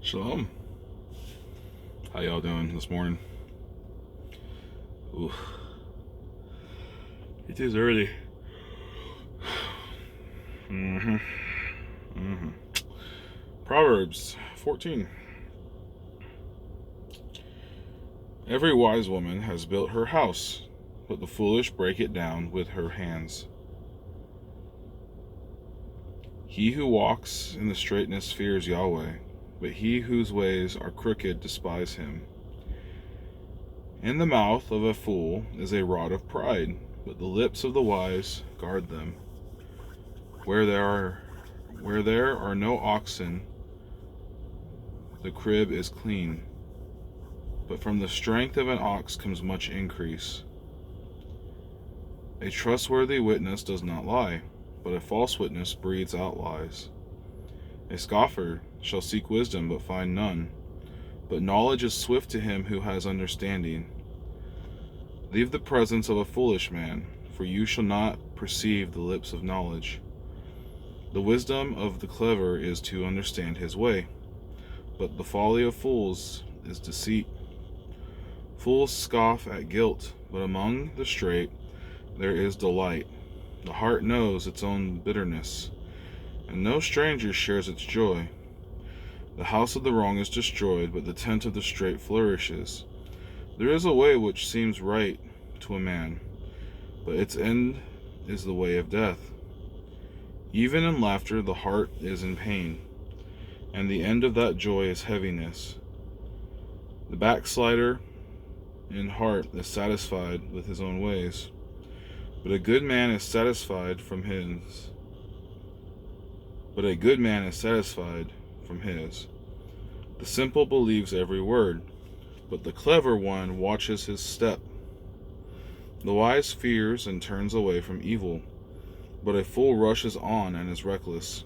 Shalom. How y'all doing this morning? Ooh, it is early. Proverbs 14. Every wise woman has built her house, but the foolish break it down with her hands. He who walks in the straightness fears Yahweh, but he whose ways are crooked despise him. In the mouth of a fool is a rod of pride, but the lips of the wise guard them. Where there are no oxen, the crib is clean, but from the strength of an ox comes much increase. A trustworthy witness does not lie, but a false witness breathes out lies. A scoffer shall seek wisdom, but find none, but knowledge is swift to him who has understanding. Leave the presence of a foolish man, for you shall not perceive the lips of knowledge. The wisdom of the clever is to understand his way, but the folly of fools is deceit. Fools scoff at guilt, but among the straight there is delight. The heart knows its own bitterness, and no stranger shares its joy. The house of the wrong is destroyed, but the tent of the straight flourishes. There is a way which seems right to a man, but its end is the way of death. Even in laughter the heart is in pain, and the end of that joy is heaviness. The backslider in heart is satisfied with his own ways, but a good man is satisfied from his. The simple believes every word, but the clever one watches his step. The wise fears and turns away from evil, but a fool rushes on and is reckless.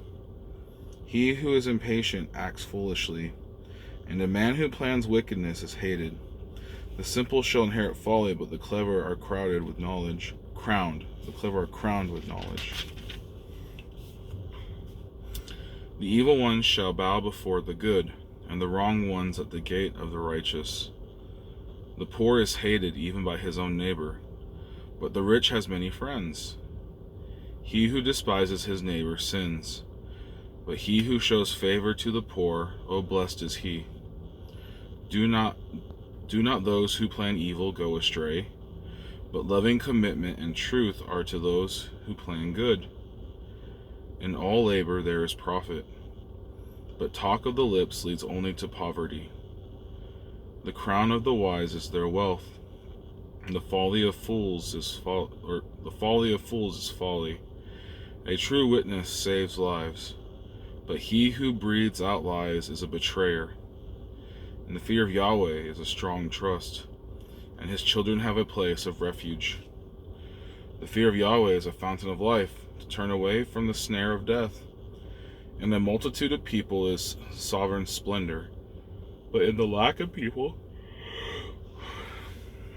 He who is impatient acts foolishly, and a man who plans wickedness is hated. The simple shall inherit folly, but the clever are crowned with knowledge. The evil ones shall bow before the good, and the wrong ones at the gate of the righteous. The poor is hated even by his own neighbor, but the rich has many friends. He who despises his neighbor sins, but he who shows favor to the poor, oh, blessed is he. Do not those who plan evil go astray, but loving commitment and truth are to those who plan good. In all labor there is profit, but talk of the lips leads only to poverty. The crown of the wise is their wealth, and the folly of fools is folly. A true witness saves lives, but he who breathes out lies is a betrayer. And the fear of Yahweh is a strong trust, and his children have a place of refuge. The fear of Yahweh is a fountain of life, to turn away from the snare of death. In the multitude of people is sovereign splendor, but in the lack of people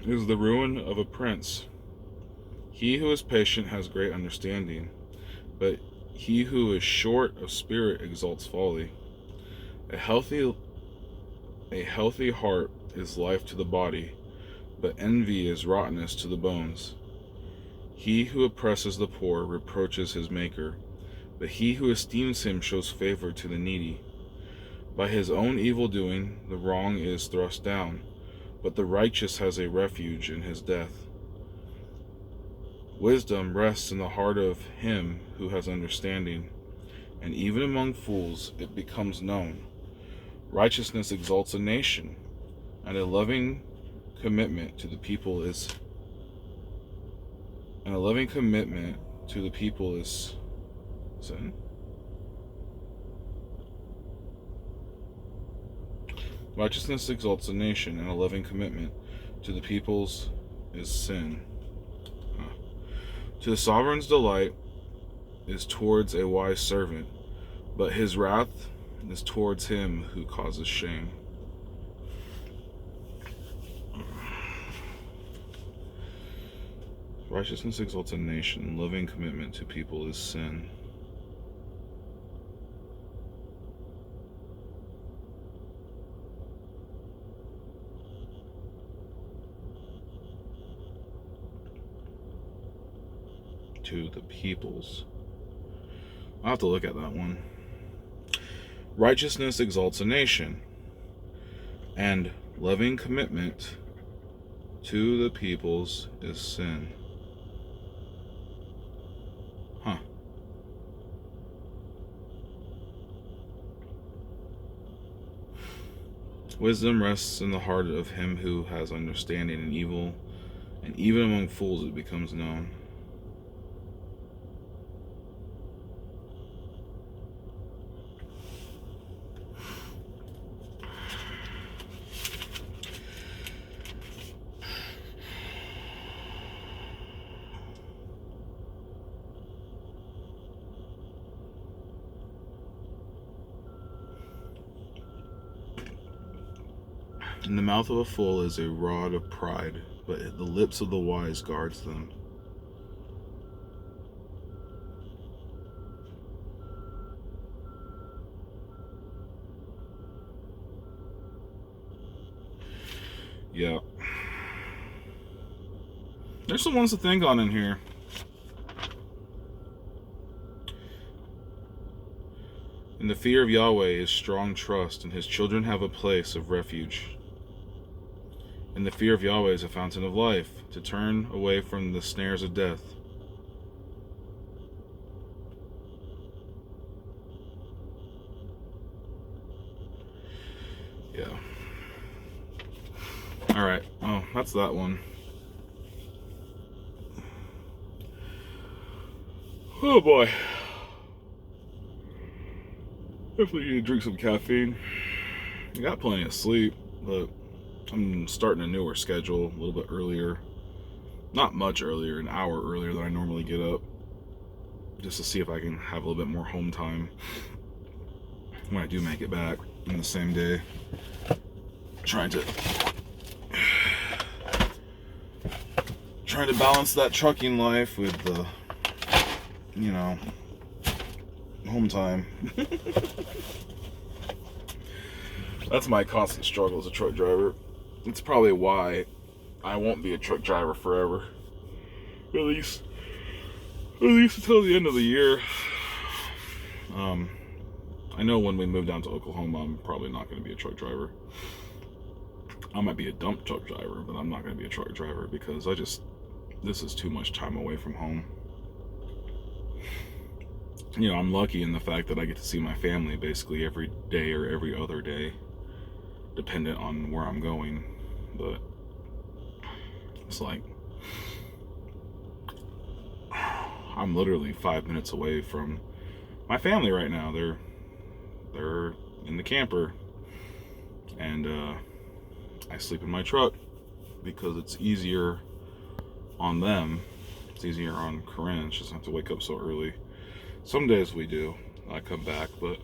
is the ruin of a prince. He who is patient has great understanding, but he who is short of spirit exalts folly. A healthy heart is life to the body, but envy is rottenness to the bones. He who oppresses the poor reproaches his maker, but he who esteems him shows favor to the needy. By his own evil doing the wrong is thrust down, but the righteous has a refuge in his death. Wisdom rests in the heart of him who has understanding, and even among fools it becomes known. Righteousness exalts a nation, and a loving commitment to the people is sin. Righteousness exalts a nation, and a loving commitment to the peoples is sin. To the sovereign's delight is towards a wise servant, but his wrath is towards him who causes shame. Righteousness exalts a nation, loving commitment to people is sin. to the peoples. I'll have to look at that one. Righteousness exalts a nation, and loving commitment to the peoples is sin. Huh. Wisdom rests in the heart of him who has understanding, and even among fools it becomes known. In the mouth of a fool is a rod of pride, but the lips of the wise guards them. Yeah. There's some ones to think on in here. In the fear of Yahweh is strong trust, and his children have a place of refuge. In the fear of Yahweh is a fountain of life, to turn away from the snares of death. Yeah. Alright, oh, that's that one. Oh boy. Definitely need to drink some caffeine. I got plenty of sleep, but I'm starting a newer schedule, a little bit earlier. Not much earlier, an hour earlier than I normally get up. Just to see if I can have a little bit more home time when I do make it back in the same day. Trying to balance that trucking life with the, home time. That's my constant struggle as a truck driver. It's probably why I won't be a truck driver forever. At least until the end of the year. I know when we move down to Oklahoma, I'm probably not going to be a truck driver. I might be a dump truck driver, but I'm not going to be a truck driver because this is too much time away from home. I'm lucky in the fact that I get to see my family basically every day or every other day, dependent on where I'm going. But it's like I'm literally 5 minutes away from my family right now. They're in the camper, and I sleep in my truck because it's easier on them. It's easier on Corinne. She doesn't have to wake up so early. Some days we do. I come back, but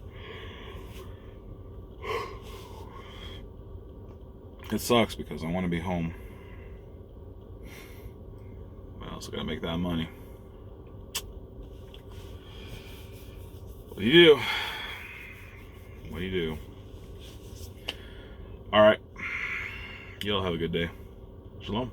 it sucks because I want to be home. I also gotta make that money. What do you do? What do you do? Alright. Y'all have a good day. Shalom.